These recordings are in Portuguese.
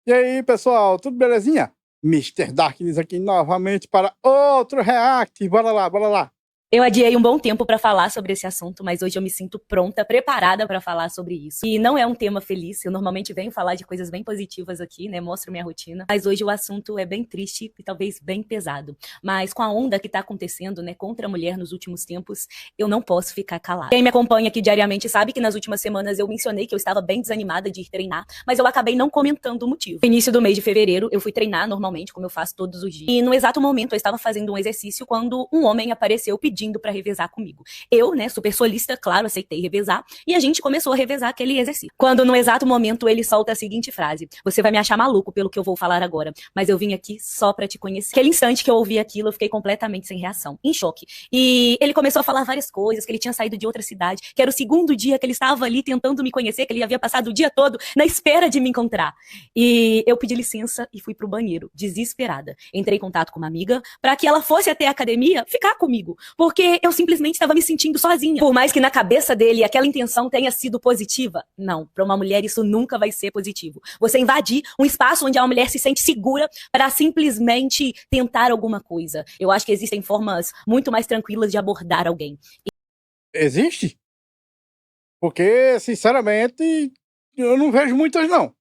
E aí, pessoal, tudo belezinha? Mister Darkness aqui novamente para outro react. Bora lá, bora lá. Eu adiei um bom tempo pra falar sobre esse assunto, mas hoje eu me sinto pronta, preparada pra falar sobre isso. E não é um tema feliz, eu normalmente venho falar de coisas bem positivas aqui, né, mostro minha rotina, mas hoje o assunto é bem triste e talvez bem pesado. Mas com a onda que tá acontecendo, né, contra a mulher nos últimos tempos, eu não posso ficar calada. Quem me acompanha aqui diariamente sabe que nas últimas semanas eu mencionei que eu estava bem desanimada de ir treinar, mas eu acabei não comentando o motivo. No início do mês de fevereiro, eu fui treinar normalmente, como eu faço todos os dias. E no exato momento eu estava fazendo um exercício quando um homem apareceu pedindo pra revezar comigo. Eu, né, super solista, claro, aceitei revezar, e a gente começou a revezar aquele exercício. Quando no exato momento ele solta a seguinte frase: você vai me achar maluco pelo que eu vou falar agora, mas eu vim aqui só pra te conhecer. Aquele instante que eu ouvi aquilo, eu fiquei completamente sem reação, em choque. E ele começou a falar várias coisas, que ele tinha saído de outra cidade, que era o segundo dia que ele estava ali tentando me conhecer, que ele havia passado o dia todo na espera de me encontrar. E eu pedi licença e fui pro banheiro, desesperada. Entrei em contato com uma amiga pra que ela fosse até a academia ficar comigo, porque eu simplesmente estava me sentindo sozinha. Por mais que na cabeça dele aquela intenção tenha sido positiva, não, para uma mulher isso nunca vai ser positivo. Você invadir um espaço onde a mulher se sente segura para simplesmente tentar alguma coisa. Eu acho que existem formas muito mais tranquilas de abordar alguém. Existe? Porque, sinceramente, eu não vejo muitas, não.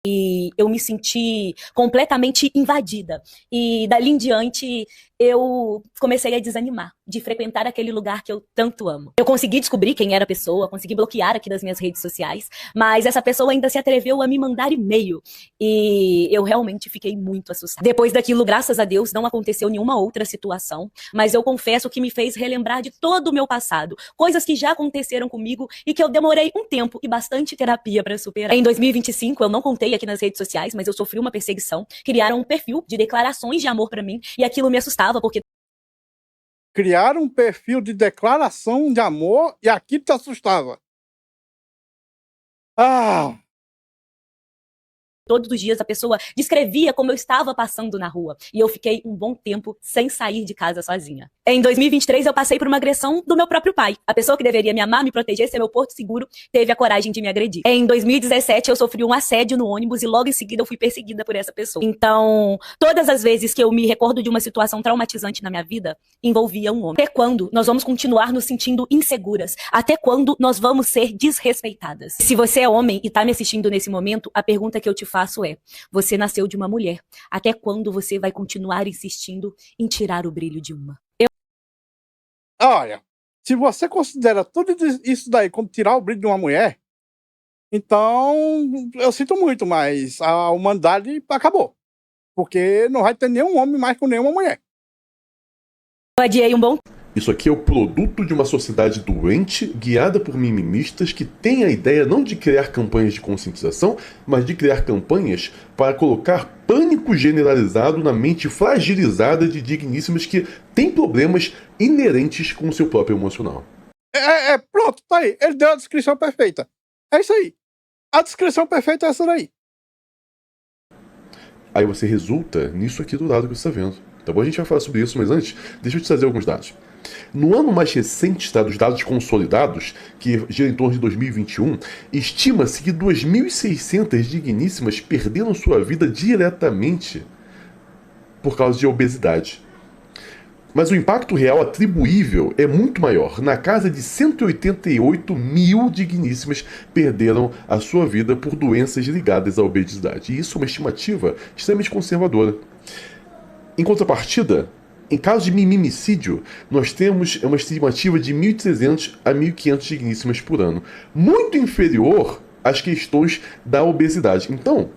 E eu me senti completamente invadida. E dali em diante, eu comecei a desanimar de frequentar aquele lugar que eu tanto amo. Eu consegui descobrir quem era a pessoa, consegui bloquear aqui das minhas redes sociais, mas essa pessoa ainda se atreveu a me mandar e-mail. E eu realmente fiquei muito assustada. Depois daquilo, graças a Deus, não aconteceu nenhuma outra situação, mas eu confesso que me fez relembrar de todo o meu passado, coisas que já aconteceram comigo e que eu demorei um tempo e bastante terapia para superar. Em 2025, eu não contei aqui nas redes sociais, mas eu sofri uma perseguição. Criaram um perfil de declarações de amor pra mim e aquilo me assustava porque Criaram um perfil de declaração de amor e aquilo te assustava. Ah, todos os dias a pessoa descrevia como eu estava passando na rua. E eu fiquei um bom tempo sem sair de casa sozinha. Em 2023, eu passei por uma agressão do meu próprio pai. A pessoa que deveria me amar, me proteger, ser meu porto seguro, teve a coragem de me agredir. Em 2017, eu sofri um assédio no ônibus e logo em seguida eu fui perseguida por essa pessoa. Então, todas as vezes que eu me recordo de uma situação traumatizante na minha vida, envolvia um homem. Até quando nós vamos continuar nos sentindo inseguras? Até quando nós vamos ser desrespeitadas? Se você é homem e tá me assistindo nesse momento, a pergunta que eu te faço é: você nasceu de uma mulher. Até quando você vai continuar insistindo em tirar o brilho de uma? olha, se você considera tudo isso daí como tirar o brilho de uma mulher, então eu sinto muito, mas a humanidade acabou. Porque não vai ter nenhum homem mais com nenhuma mulher. Eu adiei um bom Isso aqui é o produto de uma sociedade doente, guiada por mimimistas que têm a ideia não de criar campanhas de conscientização, mas de criar campanhas para colocar pânico generalizado na mente fragilizada de digníssimas que têm problemas inerentes com o seu próprio emocional. Pronto, tá aí. Ele deu a descrição perfeita. É isso aí. A descrição perfeita é essa daí. Aí você resulta nisso aqui do lado que você está vendo. Tá bom? A gente vai falar sobre isso, mas antes, deixa eu te trazer alguns dados. No ano mais recente, tá, dos dados consolidados, que gira em torno de 2021, estima-se que 2.600 digníssimas perderam sua vida diretamente por causa de obesidade. Mas o impacto real atribuível é muito maior. Na casa de 188 mil digníssimas perderam a sua vida por doenças ligadas à obesidade. E isso é uma estimativa extremamente conservadora. Em contrapartida, em caso de mimimicídio, nós temos uma estimativa de 1.300 a 1.500 digníssimas por ano, muito inferior às questões da obesidade. Então,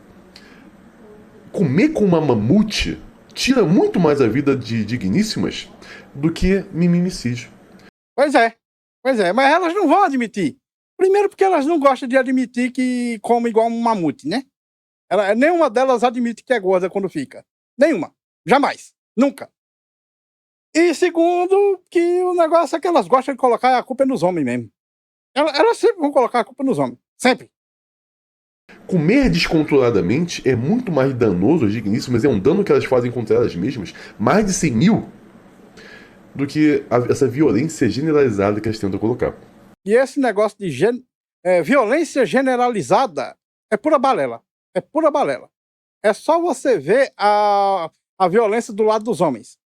comer com uma mamute tira muito mais a vida de digníssimas do que mimimicídio. Pois é, mas elas não vão admitir. Primeiro porque elas não gostam de admitir que come igual um mamute, né? Nenhuma delas admite que é gorda quando fica. Nenhuma. Jamais. Nunca. E segundo, que o negócio é que elas gostam de colocar a culpa nos homens mesmo. Elas sempre vão colocar a culpa nos homens. Sempre. Comer descontroladamente é muito mais danoso às digníssimas, é um dano que elas fazem contra elas mesmas, mais de 100 mil, do que essa violência generalizada que elas tentam colocar. E esse negócio de violência generalizada é pura balela. É pura balela. É só você ver a violência do lado dos homens.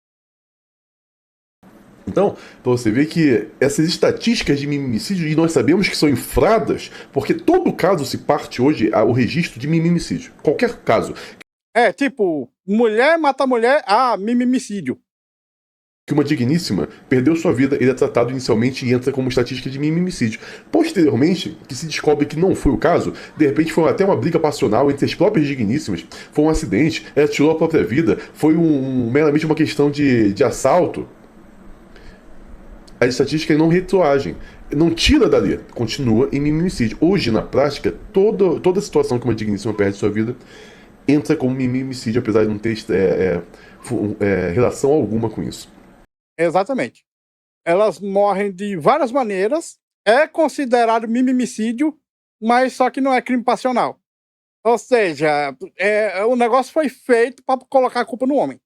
Então, para você ver que essas estatísticas de mimicídio, e nós sabemos que são infladas, porque todo caso se parte hoje ao registro de mimicídio. Qualquer caso É tipo, mulher mata mulher, mimicídio. que uma digníssima perdeu sua vida, ele é tratado inicialmente e entra como estatística de mimicídio. Posteriormente, que se descobre que não foi o caso, de repente foi até uma briga passional entre as próprias digníssimas, foi um acidente, ela tirou a própria vida, foi meramente uma questão de assalto. As estatísticas não retroagem, não tira dali, continua em mimicídio. Hoje, na prática, toda situação que uma digníssima perde sua vida entra como mimicídio, apesar de não ter relação alguma com isso. Exatamente. Elas morrem de várias maneiras, é considerado mimicídio, mas só que não é crime passional. Ou seja, o negócio foi feito para colocar a culpa no homem.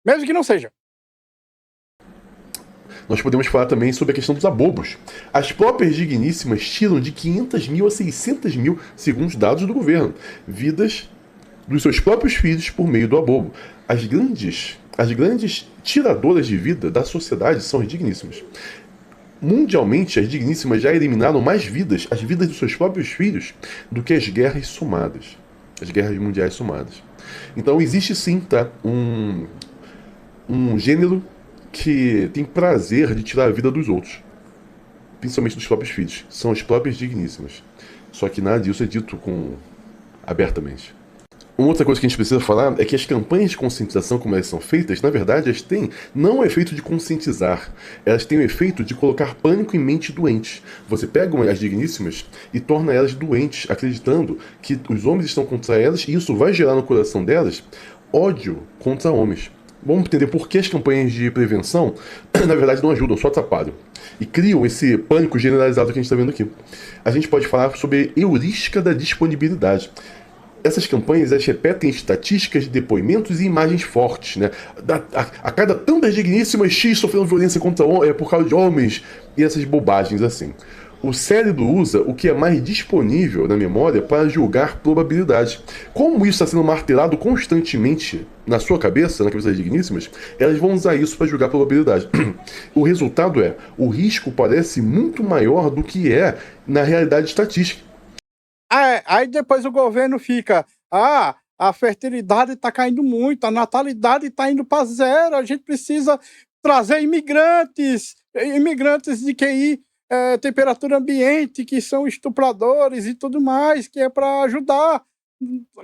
Mesmo que não seja. Nós podemos falar também sobre a questão dos abobos. As próprias digníssimas tiram de 500 mil a 600 mil, segundo os dados do governo, vidas dos seus próprios filhos por meio do abobo. As grandes tiradoras de vida da sociedade são as digníssimas. Mundialmente, as digníssimas já eliminaram mais vidas, as vidas dos seus próprios filhos, do que as guerras somadas. As guerras mundiais somadas. Então existe sim, tá? Um gênero que tem prazer de tirar a vida dos outros. Principalmente dos próprios filhos. São as próprias digníssimas. Só que nada disso é dito abertamente. Uma outra coisa que a gente precisa falar é que as campanhas de conscientização, como elas são feitas, na verdade, elas têm não o efeito de conscientizar, elas têm o efeito de colocar pânico em mente doentes. Você pega as digníssimas e torna elas doentes, acreditando que os homens estão contra elas, e isso vai gerar no coração delas ódio contra homens. Vamos entender por que as campanhas de prevenção, na verdade, não ajudam, só atrapalham. E criam esse pânico generalizado que a gente está vendo aqui. A gente pode falar sobre heurística da disponibilidade. Essas campanhas, elas repetem estatísticas de depoimentos e imagens fortes, né? A cada tantas digníssimas X sofrendo violência por causa de homens, e essas bobagens assim. O cérebro usa o que é mais disponível na memória para julgar probabilidade. Como isso está sendo martelado constantemente na sua cabeça, na cabeça das digníssimas, elas vão usar isso para julgar probabilidade. O resultado é, o risco parece muito maior do que é na realidade estatística. Aí depois o governo fica, a fertilidade está caindo muito, a natalidade está indo para zero, a gente precisa trazer imigrantes de QI, temperatura ambiente, que são estupradores e tudo mais, que é para ajudar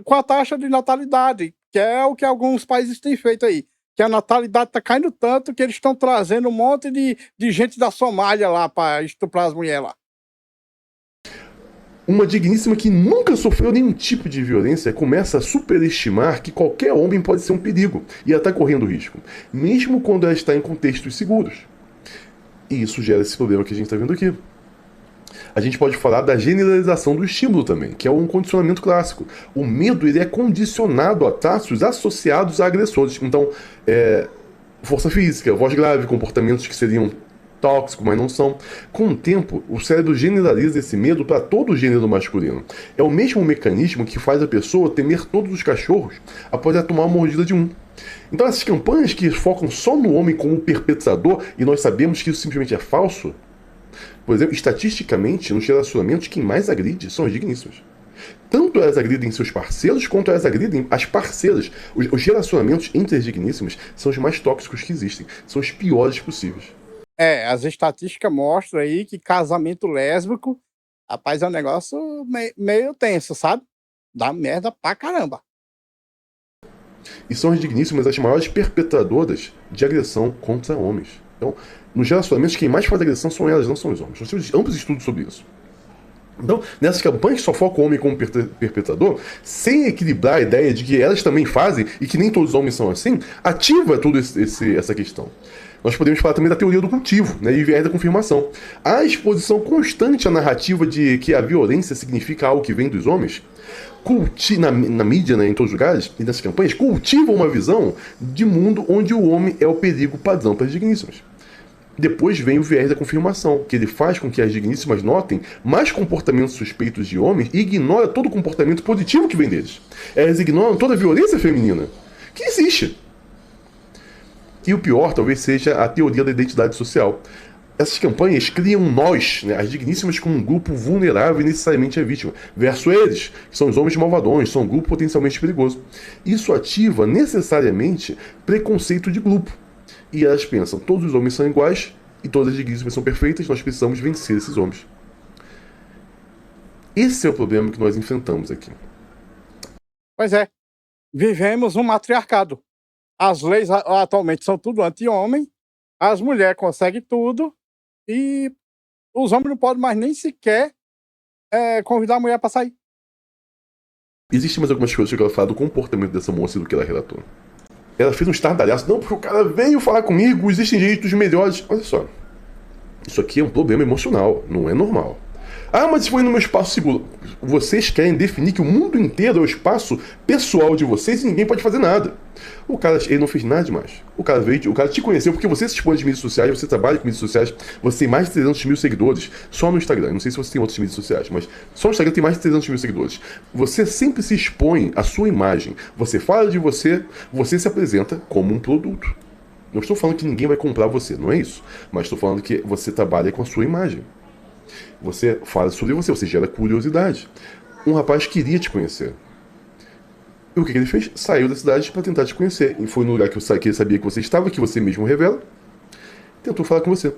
com a taxa de natalidade, que é o que alguns países têm feito aí. Que a natalidade está caindo tanto que eles estão trazendo um monte de gente da Somália lá para estuprar as mulheres lá. Uma digníssima que nunca sofreu nenhum tipo de violência começa a superestimar que qualquer homem pode ser um perigo e ela está correndo risco, mesmo quando ela está em contextos seguros. E isso gera esse problema que a gente está vendo aqui. A gente pode falar da generalização do estímulo também, que é um condicionamento clássico. O medo ele é condicionado a traços associados a agressores. Então, força física, voz grave, comportamentos que seriam tóxicos, mas não são. Com o tempo, o cérebro generaliza esse medo para todo o gênero masculino. É o mesmo mecanismo que faz a pessoa temer todos os cachorros após ela tomar uma mordida de um. Então essas campanhas que focam só no homem como perpetrador, e nós sabemos que isso simplesmente é falso. Por exemplo, estatisticamente, nos relacionamentos, quem mais agride são as digníssimas. Tanto elas agridem seus parceiros, quanto elas agridem as parceiras. Os relacionamentos entre as digníssimas são os mais tóxicos que existem. São os piores possíveis. As estatísticas mostram aí que casamento lésbico, rapaz, é um negócio meio tenso, sabe? Dá merda pra caramba. E são as digníssimas as maiores perpetradoras de agressão contra homens. Então, nos relacionamentos, quem mais faz agressão são elas, não são os homens. Nós temos amplos estudos sobre isso. Então, nessas campanhas que só focam o homem como perpetrador, sem equilibrar a ideia de que elas também fazem e que nem todos os homens são assim, ativa toda essa questão. Nós podemos falar também da teoria do cultivo, né, e viés da confirmação. A exposição constante à narrativa de que a violência significa algo que vem dos homens, na mídia, né, em todos os lugares, e nessas campanhas, cultiva uma visão de mundo onde o homem é o perigo padrão para as digníssimas. Depois vem o viés da confirmação, que ele faz com que as digníssimas notem mais comportamentos suspeitos de homens e ignora todo o comportamento positivo que vem deles. Elas ignoram toda a violência feminina que existe. E o pior talvez seja a teoria da identidade social. Essas campanhas criam nós, né, as digníssimas, como um grupo vulnerável e necessariamente a vítima, versus eles, que são os homens malvadões, são um grupo potencialmente perigoso. Isso ativa necessariamente preconceito de grupo. E elas pensam, todos os homens são iguais e todas as digníssimas são perfeitas, nós precisamos vencer esses homens. Esse é o problema que nós enfrentamos aqui. Pois é, vivemos um matriarcado. As leis atualmente são tudo anti-homem, as mulheres conseguem tudo e os homens não podem mais nem sequer convidar a mulher para sair. Existem mais algumas coisas que eu quero falar do comportamento dessa moça e do que ela relatou. Ela fez um estardalhaço, não, porque o cara veio falar comigo, existem jeitos melhores. Olha só, isso aqui é um problema emocional, não é normal. Ah, mas foi no meu espaço seguro. Vocês querem definir que o mundo inteiro é o espaço pessoal de vocês e ninguém pode fazer nada. O cara, ele não fez nada demais. O cara veio, o cara te conheceu porque você se expõe nas mídias sociais, você trabalha com mídias sociais, você tem mais de 300 mil seguidores só no Instagram. Não sei se você tem outras mídias sociais, mas só no Instagram tem mais de 300 mil seguidores. Você sempre se expõe à sua imagem. Você fala de você, você se apresenta como um produto. Não estou falando que ninguém vai comprar você, não é isso. Mas estou falando que você trabalha com a sua imagem. Você fala sobre você gera curiosidade. Um rapaz queria te conhecer. E o que ele fez? Saiu da cidade para tentar te conhecer. E foi no lugar que ele sabia que você estava, que você mesmo revela. Tentou falar com você.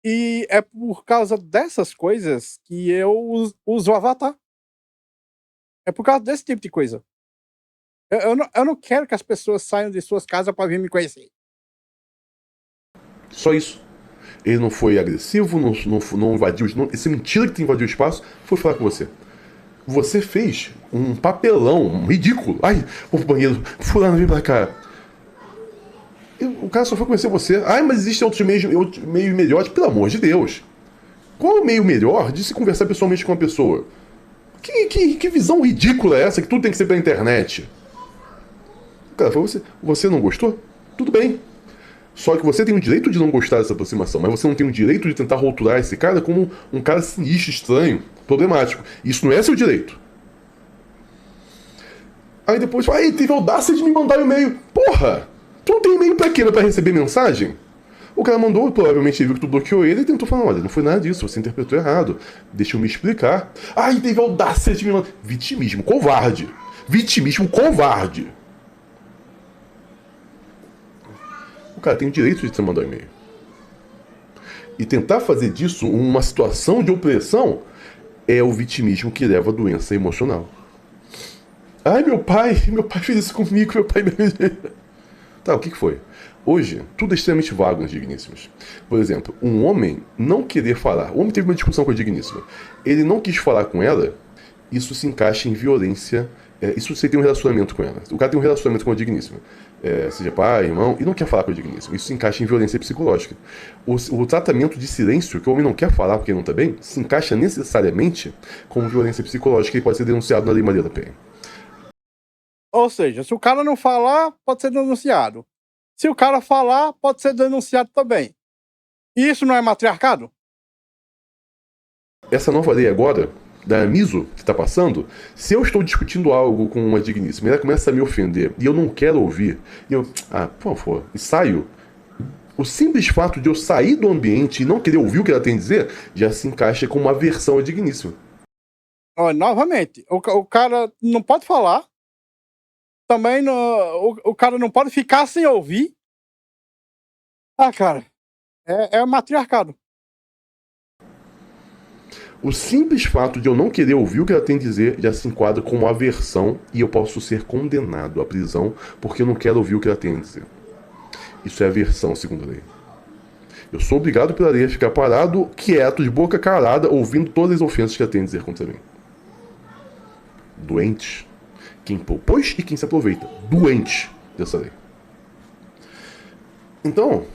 E é por causa dessas coisas que eu uso o Avatar. É por causa desse tipo de coisa. Eu não quero que as pessoas saiam de suas casas para vir me conhecer. Só isso. Ele não foi agressivo, não invadiu. Essa mentira que te invadiu o espaço foi falar com você. Você fez um papelão ridículo. Ai, vou pro banheiro. Fulano, vem pra cá. E o cara só foi conhecer você. Ai, mas existem outros meios melhores. Pelo amor de Deus. Qual é o meio melhor de se conversar pessoalmente com uma pessoa? Que visão ridícula é essa que tudo tem que ser pela internet? Cara, foi você. Você não gostou? Tudo bem. Só que você tem o direito de não gostar dessa aproximação, mas você não tem o direito de tentar rotular esse cara como um cara sinistro, estranho, problemático. Isso não é seu direito. Aí depois, ele teve a audácia de me mandar um e-mail. Porra! Tu não tem e-mail pra quê? Pra receber mensagem? O cara mandou, provavelmente ele viu que tu bloqueou ele e tentou falar, olha, não foi nada disso, você interpretou errado. Deixa eu me explicar. Teve a audácia de me mandar. Vitimismo covarde. Vitimismo covarde. O cara tem o direito de te mandar um e-mail. E tentar fazer disso uma situação de opressão é o vitimismo que leva à doença emocional. Meu pai fez isso comigo, meu pai... Tá, o que foi? Hoje, tudo é extremamente vago nas digníssimas. Por exemplo, um homem não querer falar. O homem teve uma discussão com a digníssima. Ele não quis falar com ela, isso se encaixa em violência. Isso você tem um relacionamento com ela. O cara tem um relacionamento com a digníssima. Seja pai, irmão, e não quer falar com a digníssima. Isso se encaixa em violência psicológica. O tratamento de silêncio, que o homem não quer falar porque não está bem, se encaixa necessariamente como violência psicológica e pode ser denunciado na Lei Maria da Penha. Ou seja, se o cara não falar, pode ser denunciado. Se o cara falar, pode ser denunciado também. E isso não é matriarcado? Essa nova lei agora, da Amiso, que está passando, se eu estou discutindo algo com uma digníssima e ela começa a me ofender e eu não quero ouvir, e eu, por favor, e saio, o simples fato de eu sair do ambiente e não querer ouvir o que ela tem a dizer, já se encaixa com uma aversão à digníssima. Novamente, o cara não pode falar, também o cara não pode ficar sem ouvir. Cara, é matriarcado. O simples fato de eu não querer ouvir o que ela tem a dizer já se enquadra como aversão e eu posso ser condenado à prisão porque eu não quero ouvir o que ela tem a dizer. Isso é aversão, segundo a lei. Eu sou obrigado pela lei a ficar parado, quieto, de boca calada, ouvindo todas as ofensas que ela tem a dizer contra mim. Doentes. Quem propôs e quem se aproveita. Doente dessa lei. Então,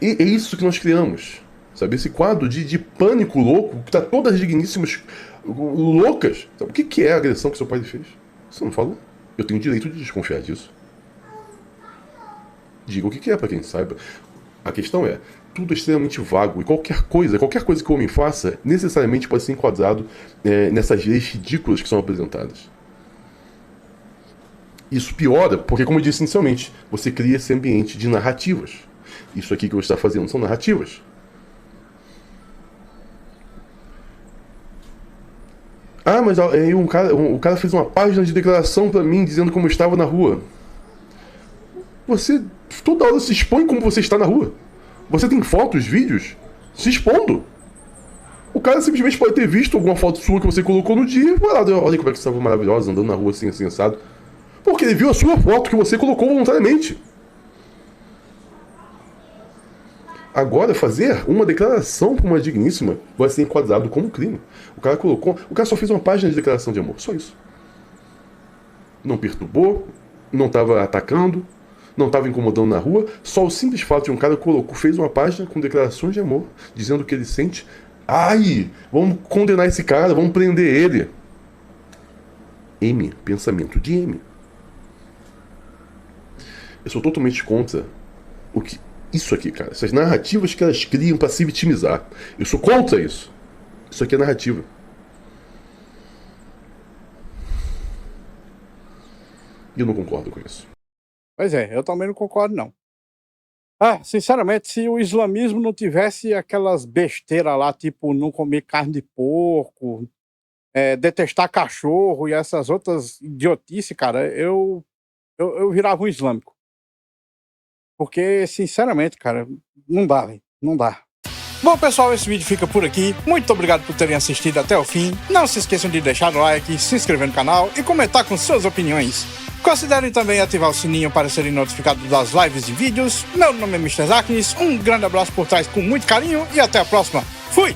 é isso que nós criamos. Sabe, esse quadro de pânico louco, que tá todas as digníssimas loucas. Sabe, o que é a agressão que seu pai fez? Você não falou? Eu tenho o direito de desconfiar disso. diga o que é para quem saiba. A questão é, tudo é extremamente vago e qualquer coisa que o homem faça, necessariamente pode ser enquadrado nessas leis ridículas que são apresentadas. Isso piora, porque como eu disse inicialmente, você cria esse ambiente de narrativas. Isso aqui que você está fazendo são narrativas. Ah, mas aí o cara fez uma página de declaração pra mim dizendo como eu estava na rua. Você toda hora se expõe como você está na rua. Você tem fotos, vídeos, se expondo. O cara simplesmente pode ter visto alguma foto sua que você colocou no dia e falar, olha como é que você estava maravilhosa, andando na rua assim, assim, assado. Porque ele viu a sua foto que você colocou voluntariamente. Agora, fazer uma declaração para uma digníssima vai ser enquadrado como crime. O cara só fez uma página de declaração de amor, só isso. Não perturbou, não estava atacando, não estava incomodando na rua, só o simples fato de um cara fez uma página com declarações de amor, dizendo o que ele sente. Ai, vamos condenar esse cara, vamos prender ele. M, pensamento de M. Eu sou totalmente contra isso aqui, cara. Essas narrativas que elas criam pra se vitimizar. Eu sou contra isso. Isso aqui é narrativa. E eu não concordo com isso. Pois é, eu também não concordo, não. Sinceramente, se o islamismo não tivesse aquelas besteiras lá, tipo não comer carne de porco, detestar cachorro e essas outras idiotices, cara, eu virava um islâmico. Porque, sinceramente, cara, não dá, velho. Não dá. Bom, pessoal, esse vídeo fica por aqui. Muito obrigado por terem assistido até o fim. Não se esqueçam de deixar o like, se inscrever no canal e comentar com suas opiniões. Considerem também ativar o sininho para serem notificados das lives e vídeos. Meu nome é Mr. Zaknis. Um grande abraço por trás com muito carinho e até a próxima. Fui!